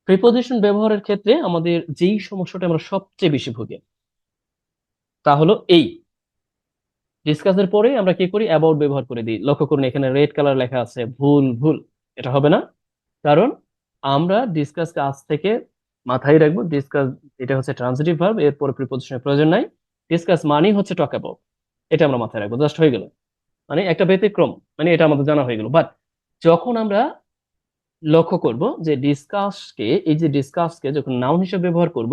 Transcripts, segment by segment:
Preposition ব্যবহারের ক্ষেত্রে আমাদের যেই সমস্যাটা আমরা সবচেয়ে বেশি ভুগি তা হলো এই ডিসকাসের পরে আমরা কি করি অ্যাবাউট ব্যবহার করে দিই। লক্ষ্য করুন এখানে রেড কালার লেখা আছে, ভুল ভুল। এটা হবে না, কারণ আমরা ডিসকাসকে আজ থেকে মাথায় রাখবো। ডিসকাস এটা হচ্ছে ট্রান্সিটিভ ভার্ব, এরপরে প্রিপোজিশনের প্রয়োজন নাই। ডিসকাস মানেই হচ্ছে টক অ্যাবাউট, এটা আমরা মাথায় রাখবো, জাস্ট হয়ে গেল। মানে একটা ব্যতিক্রম, মানে এটা আমাদের জানা হয়ে গেল। বাট যখন আমরা লক্ষ্য করব যে ডিসকাসকে, এই যে ডিসকাসকে যখন নাউন হিসেবে ব্যবহার করব,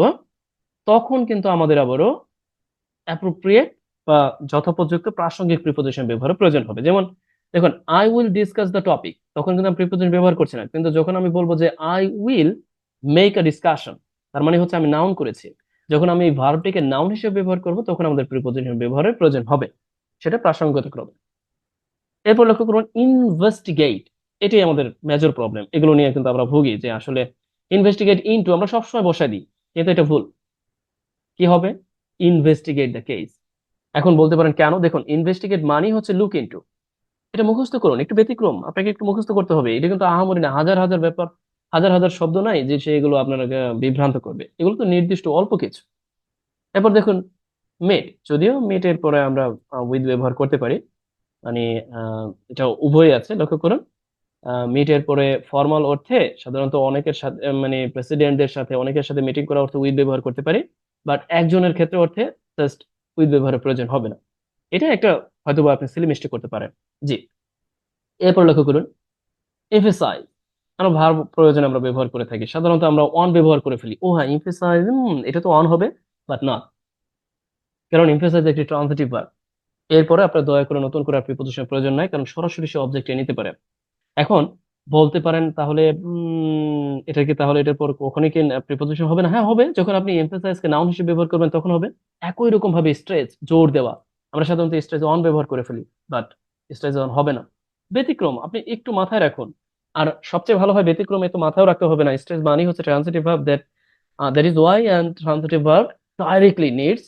তখন কিন্তু আমাদের আবারও অ্যাপ্রোপ্রিয়েট বা যথোপযুক্ত প্রাসঙ্গিক প্রিপোজিশন ব্যবহারের প্রয়োজন হবে। যেমন দেখুন, I will discuss the topic, তখন কিন্তু আমি প্রিপোজিশন ব্যবহার করছি না। কিন্তু যখন আমি বলবো যে I will make a discussion, তার মানে হচ্ছে আমি নাউন করেছি। যখন আমি এই ভার্বটিকে নাউন হিসেবে ব্যবহার করব, তখন আমাদের প্রিপোজিশন ব্যবহারের প্রয়োজন হবে, সেটা প্রাসঙ্গিক ক্রমে। এরপর লক্ষ্য করুন ইনভেস্টিগেট, এটাই আমাদের মেজর প্রবলেম। এগুলো নিয়ে কিন্তু আমরা ভুগি যে আসলে ইনভেস্টিগেট ইনটু আমরা সবসময় বসাই দিই, কিন্তু এটা ভুল। কি হবে? Investigate the case. এখন বলতে পারেন কেন? দেখুন, ইনভেস্টিগেট মানি হচ্ছে লুক ইনটু। এটা মুখস্থ করুন, একটু ব্যতিক্রম, আপনাকে একটু মুখস্থ করতে হবে। এটা কিন্তু আহামরি না, হাজার হাজার ব্যাপার, হাজার হাজার শব্দ নাই যে সেগুলো আপনাকে বিভ্রান্ত করবে। এগুলো তো নির্দিষ্ট অল্প কিছু। এরপর দেখুন মেট, যদিও মেটের পরে আমরা উইথ ব্যবহার করতে পারি, মানে এটা উভয় আছে। লক্ষ্য করুন মিটের পরে ফর্মাল অর্থে সাধারণত অনেকের সাথে, মানে প্রেসিডেন্টদের সাথে, অনেকের সাথে মিটিং করা অর্থে উইথ ব্যবহার করতে পারি। বাট একজনের ক্ষেত্রে অর্থে জাস্ট উইথ ব্যবহারের প্রয়োজন হবে না। এটা একটা হয়তো বা আপনি সিলি মিস্টেক করতে পারেন। জি। এরপর লক্ষ্য করুন এমফেসাইজ, আমরা ভার্ব প্রয়োজনে আমরা ব্যবহার করে থাকি। সাধারণত আমরা অন ব্যবহার করে ফেলি। ও হ্যাঁ, এমফেসাইজ, এটা তো অন হবে, বাট না, কারণ এমফেসাইজ একটি ট্রান্সিটিভ ভার্ব। এরপরে আপনার দয়া করে নতুন করে প্রিপোজিশনের প্রয়োজন নাই, কারণ সরাসরি সে অবজেক্টে নিতে পারে। এখন বলতে পারেন তাহলে এটা কি তাহলে এটার পর কখনই কি প্রিপোজিশন হবে না? হ্যাঁ হবে, যখন আপনি এমফেসাইজ কে নাউন হিসেবে ব্যবহার করবেন তখন হবে। একই রকম ভাবে স্ট্রেচ, জোর দেওয়া, আমরা সাধারণত স্ট্রেচ অন ব্যবহার করে ফেলি, বাট স্ট্রেচ অন হবে না। ব্যতিক্রম আপনি একটু মাথায় রাখুন। আর সবচেয়ে ভালো হয় ব্যতিক্রম এত মাথায় রাখতে হবে না। স্ট্রেচ মানে হচ্ছে transitive verb, that is why and transitive verb directly needs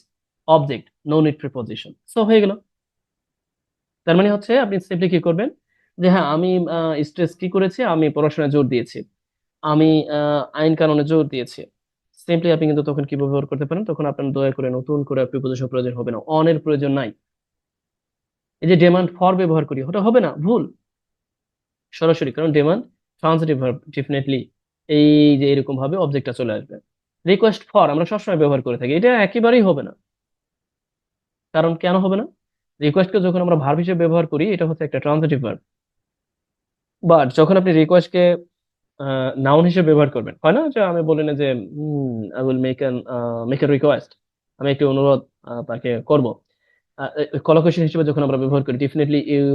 object, no need preposition. So হয়ে গেল। তার মানে হচ্ছে আপনি সিম্পলি কি করবেন যে হ্যাঁ আমি স্ট্রেস কি করেছি, আমি পড়াশোনায় জোর দিয়েছি, আমি আইন কানুনে জোর দিয়েছি। সিম্পলি আপনি কিন্তু তখন কি ব্যবহার করতে পারেন? তখন আপনার দয়া করে নতুন করে প্রিপোজিশন প্রয়োজন হবে না, অন এর প্রয়োজন নাই। এই যে ডিমান্ড ফর ব্যবহার করি, ওটা হবে না, ভুল। সরাসরি, কারণ ডিমান্ড ট্রান্সিটিভ ভার্ব, ডেফিনেটলি এই যে এরকম ভাবে অবজেক্টটা চলে আসবে। রিকোয়েস্ট ফর আমরা সবসময় ব্যবহার করে থাকি, এটা একেবারেই হবে না। কারণ কেন হবে না? রিকোয়েস্টকে যখন আমরা ভার্ব হিসেবে ব্যবহার করি, এটা হচ্ছে একটা ট্রান্সিটিভ ভার্ব। বাট যখন আপনি রিকোয়েস্টকে নাউন হিসেবে ব্যবহার করবেন, হয় না যে আমি বলি না যে I will make a request, আমি একটি অনুরোধ তাকে করব। কলোকেশন হিসেবে যখন আমরা ব্যবহার করি, definitely you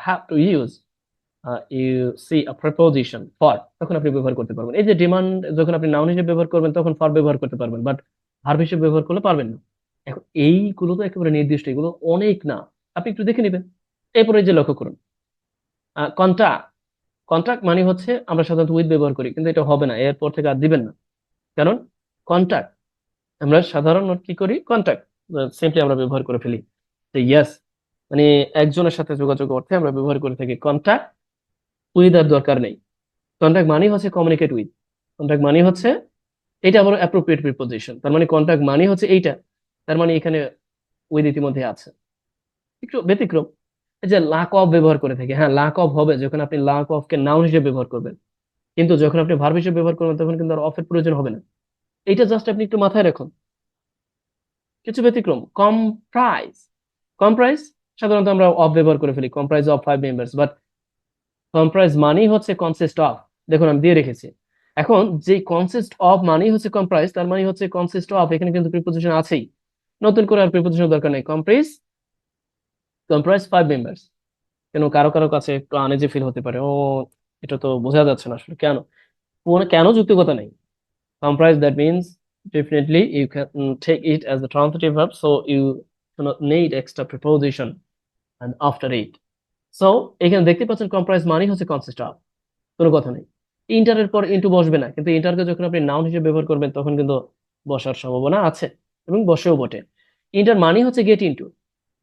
have to use, you see a preposition for, তখন আপনি ব্যবহার করতে পারবেন। এই যে ডিমান্ড যখন আপনি নাউন হিসেবে ব্যবহার করবেন তখন ফর ব্যবহার করতে পারবেন, বাট ভার্ব হিসেবে ব্যবহার করলে পারবেন না। এখন এইগুলো তো একেবারে নির্দিষ্ট, এগুলো অনেক না, আপনি একটু দেখে নেবেন। এরপরে এই যে লক্ষ্য করুন কন্ট্রাক্ট, কন্ট্রাক্ট মানে হচ্ছে আমরা সাধারণত উইথ ব্যবহার করি, কিন্তু এটা হবে না, এরপর থেকে আর দিবেন না। কারণ কন্ট্রাক্ট আমরা সাধারণ কি করি, কন্ট্রাক্ট সিম্পলি আমরা ব্যবহার করে ফেলি। তো ইয়েস, মানে একজনের সাথে যোগাযোগ অর্থে আমরা ব্যবহার করে থাকি কন্ট্রাক্ট, উইথ আর দরকার নেই। কন্ট্রাক্ট মানে হচ্ছে কমিউনিকেট উইথ, কন্ট্রাক্ট মানে হচ্ছে এটা আবার অ্যাপ্রোপ্রিয়েট প্রিপোজিশন। তার মানে কন্ট্রাক্ট মানে হচ্ছে এইটা, তার মানে এখানে উইথ ইতিমধ্যে আছে। একটু ব্যতিক্রম। এই যে লাক অফ ব্যবহার করে থাকি, হ্যাঁ লাক অফ হবে যখন আপনি লাক অফ কে নাউন হিসেবে ব্যবহার করবেন, কিন্তু যখন আপনি ভার্ব হিসেবে ব্যবহার করবেন তখন কিন্তু আর অফের প্রয়োজন হবে না। এইটা জাস্ট আপনি একটু মাথায় রাখুন। কিছু ব্যতিক্রম, কম্প্রাইজ, কম্প্রাইজ সাধারণত আমরা অফ ব্যবহার করে ফেলি, comprise of 5 members, but comprise মানেই হচ্ছে কনসিস্ট অফ। দেখুন আমি দিয়ে রেখেছি। এখন যে কনসিস্ট অফ মানেই হচ্ছে কম্প্রাইজ, তার মানে হচ্ছে কনসিস্ট অফ, এখানে কিন্তু প্রিপোজিশন আছেই, নতুন করে আর প্রিপোজিশন দরকার নেই। Comprise, comprise 5 members. কেন কারো কারো কাছে একটু আনইজি ফিল হতে পারে, ও এটা তো বোঝা যাচ্ছে না আসলে কেন, কেন যুক্তিকতা নেই। Comprise, that means definitely you can take it as a transitive verb, so you do not need extra preposition and after it. So এখানে দেখতে পাচ্ছেন comprise মানে হচ্ছে consist of, কোনো কথা নেই। ইন্টারের পর ইন্টু বসবে না, কিন্তু ইন্টারকে যখন আপনি নাউন হিসেবে ব্যবহার করবেন তখন কিন্তু বসার সম্ভাবনা আছে, এবং বসেও বটে। ইন্টার মানে হচ্ছে গেট ইনটু,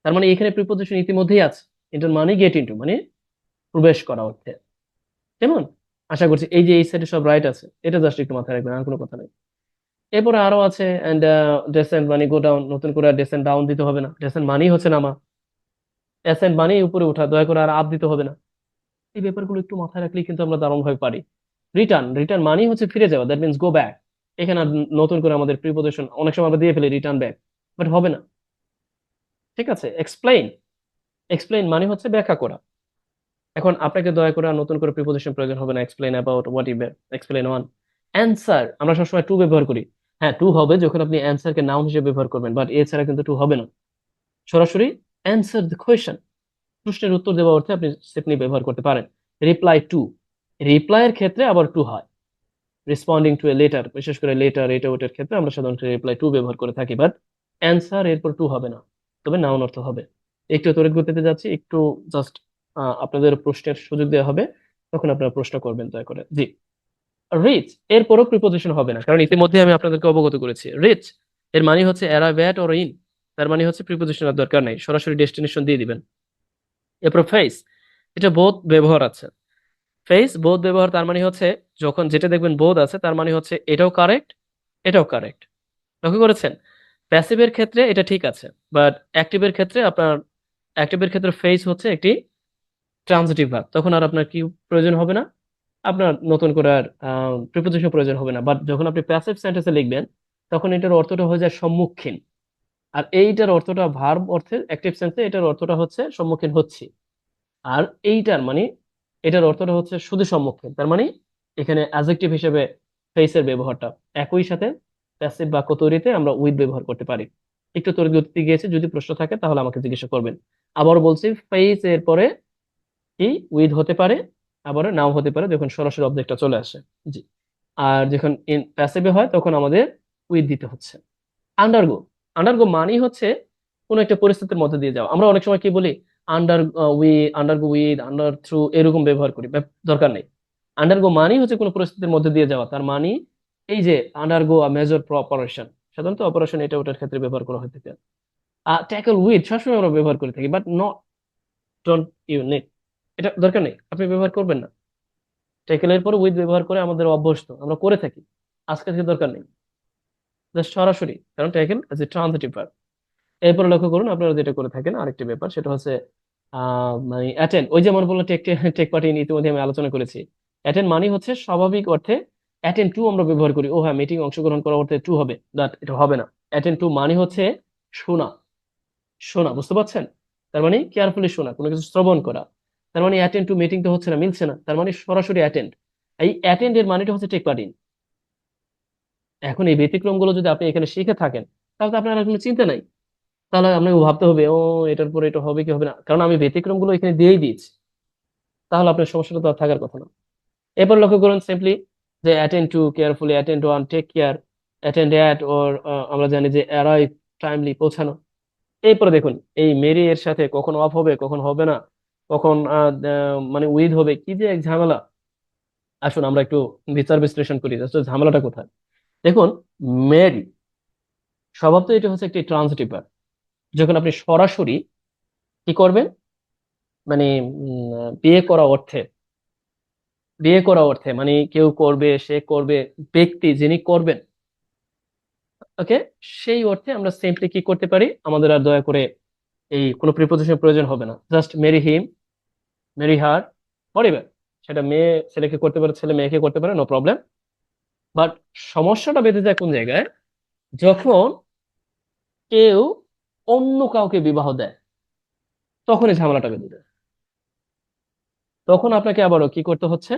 তার মানে এখানে প্রিপোজিশন ইতিমধ্যেই আছে। ইন্টার মানে গেট ইনটু, মানে প্রবেশ করা অর্থে। কেমন? আশা করছি এই যে এই সাইডে সব রাইট আছে, এটা জাস্ট একটু মাথায় রাখবেন, আর কোনো কথা নেই। এরপরে আরো আছে এন্ড ডেসেন্ট মানে গো ডাউন, নতুন করে ডেসেন্ট ডাউন দিতে হবে না, ডেসেন্ট মানেই হচ্ছে নামা, অ্যাসেন্ট মানেই উপরে ওঠা, দয়া করে আর আপ দিতে হবে না। এই ব্যাপারগুলো একটু মাথায় রাখলেই কিন্তু আমরা দারুণ ভাবে পারি। রিটার্ন, রিটার্ন মানেই হচ্ছে ফিরে যাওয়া, দ্যাট মিনস গো ব্যাক। এখানে আর নতুন করে আমাদের প্রিপোজিশন অনেক সময় আমরা দিয়ে ফেলি রিটার্ন ব্যাক, বাট হবে না। ঠিক আছে, এক্সপ্লেইন, এক্সপ্লেইন মানে হচ্ছে ব্যাখ্যা করা। এখন আপনাকে দয়া করে আর নতুন করে প্রিপোজিশন প্রয়োজন হবে না, explain about what you, explain on. Answer আমরা সবসময় টু ব্যবহার করি। হ্যাঁ, টু হবে যখন আপনি অ্যান্সারকে নাউন হিসেবে ব্যবহার করবেন, বাট এছাড়া কিন্তু টু হবে না। সরাসরি অ্যান্সার দ্য কোয়েশ্চেন, প্রশ্নের উত্তর দেওয়া অর্থে আপনি স্টেপনি ব্যবহার করতে পারেন। রিপ্লাই টু, রিপ্লাইয়ের ক্ষেত্রে আবার টু হয়। রেসপন্ডিং টু এ লেটার, বিশেষ করে লেটার এটা ওটার ক্ষেত্রে আমরা সাধারণত রিপ্লাই টু ব্যবহার করে থাকি, বাট অ্যান্সার এরপর টু হবে না, তবে নাউন অর্থ হবে। একটু তড়িৎ গতিতে যাচ্ছি, একটু জাস্ট আপনাদের প্রশ্নের সুযোগ দেওয়া হবে, তখন আপনারা প্রশ্ন করবেন দয়া করে। জি, রিচ এরপরও প্রিপোজিশন হবে না, কারণ ইতিমধ্যে আমি আপনাদেরকে অবগত করেছি রিচ এর মানে হচ্ছে অ্যারাইভ অ্যাট অর ইন, তার মানে হচ্ছে প্রিপোজিশনের দরকার নেই, সরাসরি ডেস্টিনেশন দিয়ে দিবেন। এরপর ফেস, এটা বোধ ব্যবহার আছে। ফেস বোধ ব্যবহার তার মানে হচ্ছে যখন যেটা দেখবেন বোধ আছে তার মানে হচ্ছে এটাও কারেক্ট, এটাও কারেক্ট। লক্ষ্য করেছেন? প্যাসিভের ক্ষেত্রে এটা ঠিক আছে, বাট অ্যাক্টিভের ক্ষেত্রে আপনার, অ্যাক্টিভের ক্ষেত্রে ফেস হচ্ছে একটি ট্রানজিটিভ ভার্ব, তখন আর আপনার কি প্রয়োজন হবে না, আপনার নতুন করে আর প্রিপোজিশন প্রয়োজন হবে না। বাট যখন আপনি প্যাসিভ সেন্টেন্সে লিখবেন তখন এটার অর্থটা হয়ে যায় সম্মুখীন, আর এইটার অর্থটা ভার্ব অর্থে অ্যাক্টিভ সেন্সে এটার অর্থটা হচ্ছে সম্মুখীন হচ্ছি। আর এইটার মানে এটার অর্থটা হচ্ছে শুধু সম্মুখীন, তার মানে এখানে অ্যাডজেক্টিভ হিসেবে ফেসের ব্যবহারটা একই সাথে প্যাসিভ বাক্য তৈরিতে আমরা উইথ ব্যবহার করতে পারি। একটু তড়িৎ গতিতে গিয়েছে, যদি প্রশ্ন থাকে তাহলে আমাকে জিজ্ঞাসা করবেন। আবার বলছি, ফেস এর পরে কি উইথ হতে পারে, আবার নাও হতে পারে যখন সরাসরি অবজেক্টটা চলে আসে। জি, আর যখন ইন প্যাসিভে হয় তখন আমাদের উইথ দিতে হচ্ছে। আন্ডারগো, আন্ডারগো মানেই হচ্ছে কোন একটা পরিস্থিতির মধ্যে দিয়ে যাওয়া। আমরা অনেক সময় কি বলি, under we, undergo with, under through এরকম ব্যবহার করি, দরকার নেই। আন্ডারগো মানেই হচ্ছে কোনো পরিস্থিতির মধ্যে দিয়ে যাওয়া, তার মানে এই যে আন্ডারগো মেজর অপারেশন, সাধারণত অপারেশন এটা ওটার ক্ষেত্রে ব্যবহার করা হয়ে থাকে। ট্যাকল উইথ সবসময় আমরা ব্যবহার করে থাকি, but not, don't you need, এটা দরকার নেই, আপনি ব্যবহার করবেন না। ট্যাকেলের পর উইথ ব্যবহার করে আমাদের অভ্যস্ত, আমরা করে থাকি, আজকে থেকে দরকার নেই, জাস্ট সরাসরি, কারণ tackle as a transitive verb. এরপরে লক্ষ্য করুন আপনারা যেটা করে থাকেন আরেকটি ব্যাপার, সেটা হচ্ছে মানে অ্যাটেন্ড, ওই যেমন বললাম টেক, টেক পার্টি ইতিমধ্যে আমি আলোচনা করেছি। অ্যাটেন্ড মানে হচ্ছে স্বাভাবিক অর্থে অ্যাটেন্ড টু আমরা ব্যবহার করি, ও হ্যাঁ মিটিং অংশগ্রহণ করা অর্থে টু হবে, বাট এটা হবে না। অ্যাটেন্ড টু মানে হচ্ছে শোনা, শোনা, বুঝতে পারছেন? তার মানে কেয়ারফুলি শোনা, কোনো কিছু শ্রবণ করা। তার মানে অ্যাটেন্ড টু মিটিং তো হচ্ছে না, মিলছে না, তার মানে সরাসরি অ্যাটেন্ড। এই অ্যাটেন্ড এর মানেটা হচ্ছে টেক পার্টি। এখন এই ব্যতিক্রম গুলো যদি আপনি এখানে শিখে থাকেন তাহলে তো আপনার আর কোনো চিন্তা নাই, তাহলে আপনাকে ভাবতে হবে ও এটার পরে এটা হবে কি হবে না, কারণ আমি ব্যতিক্রম গুলো এখানে দিয়েই দিয়েছি, তাহলে আপনার সমস্যাটা তো আর থাকার কথা না। এরপর লক্ষ্য করুন সিম্পলি যে attend to, carefully, attend on, take care, attend at, or আমরা জানি যে অ্যারাইভ, টাইমলি, পৌঁছানো। এরপরে দেখুন এই মেরি এর সাথে কখন অফ হবে কখন হবে না, কখন মানে উইথ হবে, কি যে এক ঝামেলা। আসুন আমরা একটু বিচার বিশ্লেষণ করি আসলে ঝামেলাটা কোথায়। দেখুন, মেরি স্বভাব তো এটা হচ্ছে একটি ট্রান্সিটিভ ভার্ব, যখন আপনি সরাসরি কি করবেন, মানে বিয়ে করা অর্থে, বিয়ে করা অর্থে মানে কেউ করবে, সে করবে, ব্যক্তি যিনি করবেন, ওকে, সেই অর্থে আমরা সিম্পলি কি করতে পারি, আমাদের আর দয়া করে এই কোনো প্রিপোজিশন প্রয়োজন হবে না, জাস্ট মেরি হিম, মেরি হার, হরিবার। সেটা মেয়ে ছেলেকে করতে পারে, ছেলে মেয়েকে করতে পারে, নো প্রবলেম। বাট সমস্যাটা বেঁধে যায় কোন জায়গায়, যখন কেউ অন্য কাউকে বিবাহ দেয়, তখনই ঝামেলাটা বেঁধে যায়। তখন আপনাকে আবারও কি করতে হচ্ছে,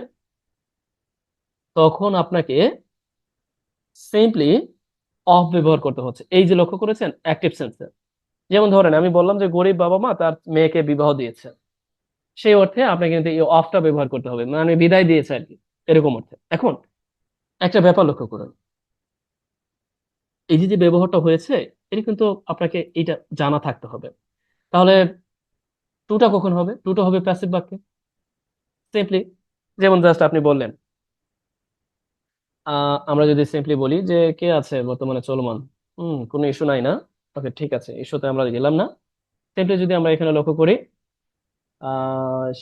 তখন আপনাকে সিম্পলি অফ ব্যবহার করতে হচ্ছে। এই যে লক্ষ্য করেছেন অ্যাক্টিভ সেন্সে, যেমন ধরেন আমি বললাম যে গরিব বাবা মা তার মেয়েকে বিবাহ দিয়েছে, সেই অর্থে আপনাকে কিন্তু এই অফটা ব্যবহার করতে হবে, মানে বিদায় দিয়েছে আর কি, এরকম অর্থে। এখন একটা ব্যাপার লক্ষ্য করুন, এই যে যে ব্যবহারটা হয়েছে এটা কিন্তু আপনাকে এটা জানা থাকতে হবে। তাহলে টুটা কখন হবে, টুটা হবে প্যাসিভ বাক্যে সিম্পলি, যেমন জাস্ট আপনি বললেন আমরা যদি সিম্পলি বলি যে কে আছে বর্তমানে চলমান, কোনো ইস্যু নাই না, ওকে ঠিক আছে, ইস্যুতে আমরা গেলাম না। সিম্পলি যদি আমরা এখানে লক্ষ্য করি,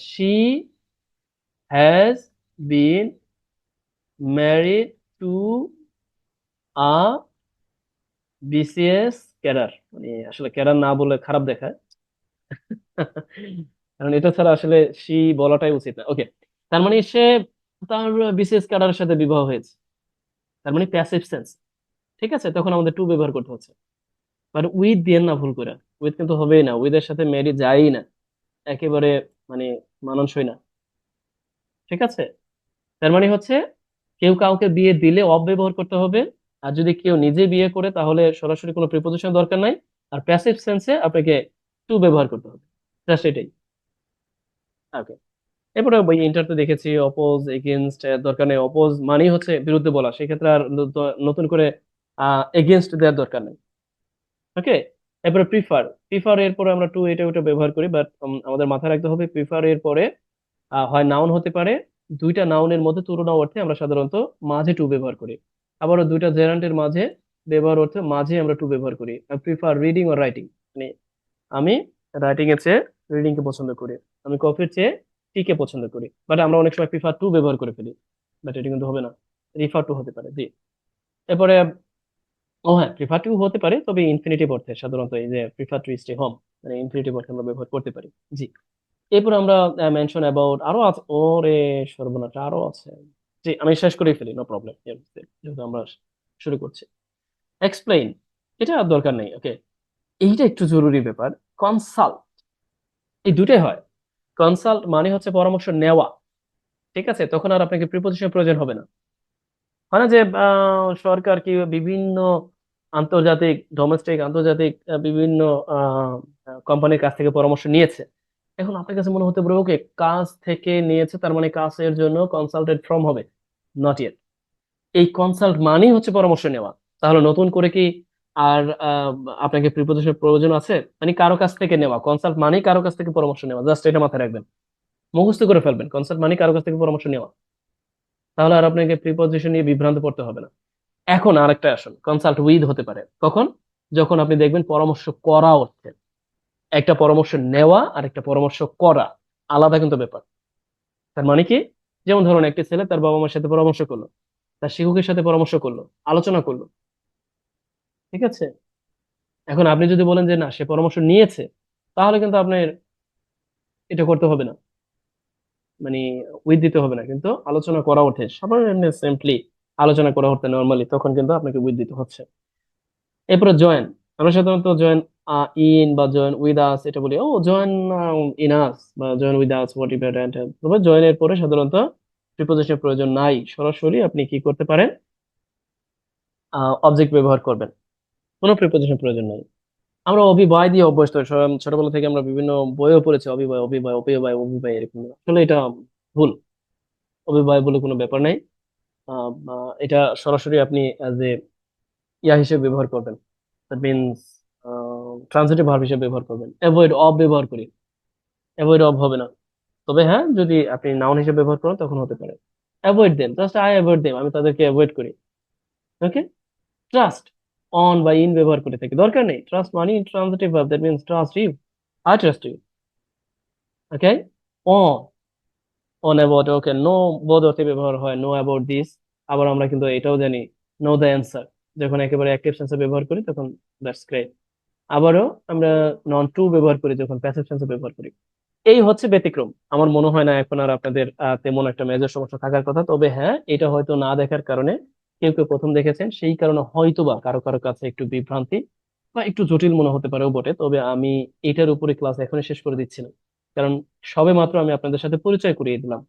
she has been married to a BCS cadre, মানে আসলে ক্যাডার না বলে খারাপ দেখায়। কারণ এটা ছাড়া আসলে সি বলাটাই উচিত না। ওকে, তার মানে সে তার বিসিএস ক্যাডারের সাথে বিবাহ হয়েছে, তার মানে প্যাসিভ সেন্স। ঠিক আছে, তখন আমাদের টু ব্যবহার করতে হচ্ছে। বাট উইথ দিয়ে না, ভুল করে। উইথ কিন্তু হবেই না, উইথ এর সাথে মেরি যায়ই না, একেবারে মানে মানানসই না। ঠিক আছে, তার মানে হচ্ছে কেউ কাউকে বিয়ে দিলে অব ব্যবহার করতে হবে, আর যদি কেউ নিজে বিয়ে করে তাহলে সরাসরি কোনো প্রিপোজিশন দরকার নাই, আর প্যাসিভ সেন্সে আপনাকে টু ব্যবহার করতে হবে। জাস্ট এটাই। ওকে, এরপরে ওই ইন্টারতে দেখেছি অপোজ, এগেনস্ট, দরকার নেই। অপোজ মানেই হচ্ছে বিরুদ্ধে বলা, সেক্ষেত্রে আর নতুন করে এগেনস্ট দেওয়ার দরকার নেই। ওকে, এরপরে প্রিফার। প্রিফার এর পরে আমরা টু এটা ওটা ব্যবহার করি, বাট আমাদের মাথায় রাখতে হবে প্রিফার এর পরে হয় নাউন হতে পারে, দুইটা নাউনের মধ্যে তুলনা অর্থে আমরা সাধারণত মাঝে টু ব্যবহার করি। আবারও দুইটা জেরান্টের মাঝে ব্যবহার অর্থে মাঝে আমরা টু ব্যবহার করি। প্রিফার রিডিং অর রাইটিং, মানে আমি রাইটিং এর চেয়ে রিডিং কে পছন্দ করি, আমি কফির চেয়ে টি কে পছন্দ করি। বাট আমরা অনেক সময় প্রিফার টু ব্যবহার করে ফেলি, বাট এটা কিন্তু হবে না, রিফার টু হতে পারে। জি, এরপরে ও হ্যাঁ, প্রিফার টু হতে পারে, তবে ইনফিনিটিভ অর্থে সাধারণত, এই যে প্রিফার টু স্টে হোম, মানে ইনফিনিটিভ অর্থে আমরা ব্যবহার করতে পারি। জি, এরপর আমরা মেনশন অ্যাবাউট, আরো আছে ওরে, সর্বনাশ, আরো আছে। জি, আমি শেষ করে ফেলি, নো প্রবলেম, যেহেতু আমরা শুরু করছি। এক্সপ্লেইন, এটা আর দরকার নেই। ওকে, এইটা একটু জরুরি ব্যাপার। কনসাল্ট, এই দুটাই হয়। কনসাল্ট মানে হচ্ছে পরামর্শ নেওয়া। ঠিক আছে, তখন আর আপনাকে প্রিপোজিশনের প্রয়োজন হবে না। হয় না যে সরকার কি বিভিন্ন আন্তর্জাতিক, ডোমেস্টিক, আন্তর্জাতিক বিভিন্ন কোম্পানির কাছ থেকে পরামর্শ নিয়েছে। এখন আপনার কাছে মনে হতে পারে ওকে, কাজ থেকে নিয়েছে তার মানে কাজের জন্য কনসালটেড ফ্রম হবে। Not yet. এই কনসাল্ট মানেই হচ্ছে পরামর্শ নেওয়া। তাহলে নতুন করে কি আর আপনাকে প্রিপোজিশনের প্রয়োজন আছে? মানে কারো কাছ থেকে নেওয়া, কনসাল্ট মানেই কারো কাছ থেকে পরামর্শ নেওয়া, জাস্ট এটা মাথায় রাখবেন, মুখস্থ করে ফেলবেন, কনসাল্ট মানে কারো কাছ থেকে পরামর্শ নেওয়া। তাহলে আর আপনাকে প্রিপোজিশন নিয়ে বিভ্রান্ত পড়তে হবে না। এখন আরেকটা আসুন, কনসাল্ট উইথ হতে পারে কখন? যখন আপনি দেখবেন পরামর্শ করা হচ্ছে। একটা পরামর্শ নেওয়া আর একটা পরামর্শ করা আলাদা কিন্তু ব্যাপার। তার মানে কি, যেমন ধরুন একটি ছেলে তার বাবা মার সাথে পরামর্শ করলো, তার শিক্ষকের সাথে পরামর্শ করলো, আলোচনা করলো। ঠিক আছে, এখন আপনি যদি বলেন যে না সে পরামর্শ নিয়েছে, তাহলে কিন্তু আপনার এটা করতে হবে না, মানে উইথ দিতে হবে না, কিন্তু আলোচনা করা ওঠে সাধারণ সিম্পলি, আলোচনা করা হচ্ছে নর্মালি, তখন কিন্তু আপনাকে উইথ দিতে হচ্ছে। এরপরে জয়েন, আমরা সাধারণত জয়েন ইন বা জয়েন উইথ আস এটা বলি, ও জয়েন ইন আস বা join with us whatever and, তবে জয়েন এর পরে সাধারণত প্রিপোজিশনের প্রয়োজন নাই, সরাসরি আপনি কি করতে পারেন, অবজেক্ট ব্যবহার করবেন, কোনো প্রিপোজিশন প্রয়োজন নাই। আমরা অভিবায় দিয়ে অভ্যস্ত, ছোটবেলা থেকে আমরা বিভিন্ন বইও পড়েছি অভিবায়, অভিবায়, অভিবায়, অভিবায়, এরকম। আসলে এটা ভুল, অভিবায় বলে কোনো ব্যাপার নাই। এটা সরাসরি আপনি অ্যাজ এ ইয়া হিসেবে ব্যবহার করবেন, দ্যাট মিনস ট্রান্সিটিভ ভার্ব হিসেবে ব্যবহার করবেন। অ্যাভয়েড অফ ব্যবহার করি, অ্যাভয়েড অফ হবে না। তবে হ্যাঁ, যদি আপনি নাউন হিসেবে ব্যবহার করেন তখন হতে পারে। Avoid them, just I avoid them, আমি তাদেরকে অ্যাভয়েড করি। ওকে, ট্রাস্ট, অন বা ইন ব্যবহার করে থাকি, দরকার নেই। ট্রাস্ট মানে transitive verb, that means trust you, I trust you. Okay, on, on about, okay, no বোধ অর্থে ব্যবহার হয়, নো অ্যাবাউট দিস। আবার আমরা কিন্তু এটাও জানি, নো দ্য অ্যান্সার, যখন একেবারে অ্যাক্টিভ সেন্সে ব্যবহার করি তখন দ্যাটস গ্রেট। আবারও আমরা নন টু ব্যবহার করি যখন প্যাসিভ সেন্সে ব্যবহার করি। এই হচ্ছে ব্যতিক্রম। আমার মনে হয় না এখন আর আপনাদের তেমন একটা মেজর সমস্যা থাকার কথা। তবে হ্যাঁ, এটা হয়তো না দেখার কারণে, কেউ কেউ প্রথম দেখেছেন সেই কারণে হয়তোবা কারো কারো কাছে একটু বিভ্রান্তি বা একটু জটিল মনে হতে পারেও বটে। তবে আমি এটার উপরে ক্লাস এখনই শেষ করে দিচ্ছি না, কারণ সবে মাত্র আমি আপনাদের সাথে পরিচয় করিয়ে দিলাম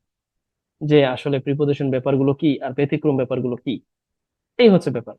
যে আসলে প্রিপোজিশন ব্যাপারগুলো কি আর ব্যতিক্রম ব্যাপারগুলো কি। এই হচ্ছে ব্যাপার।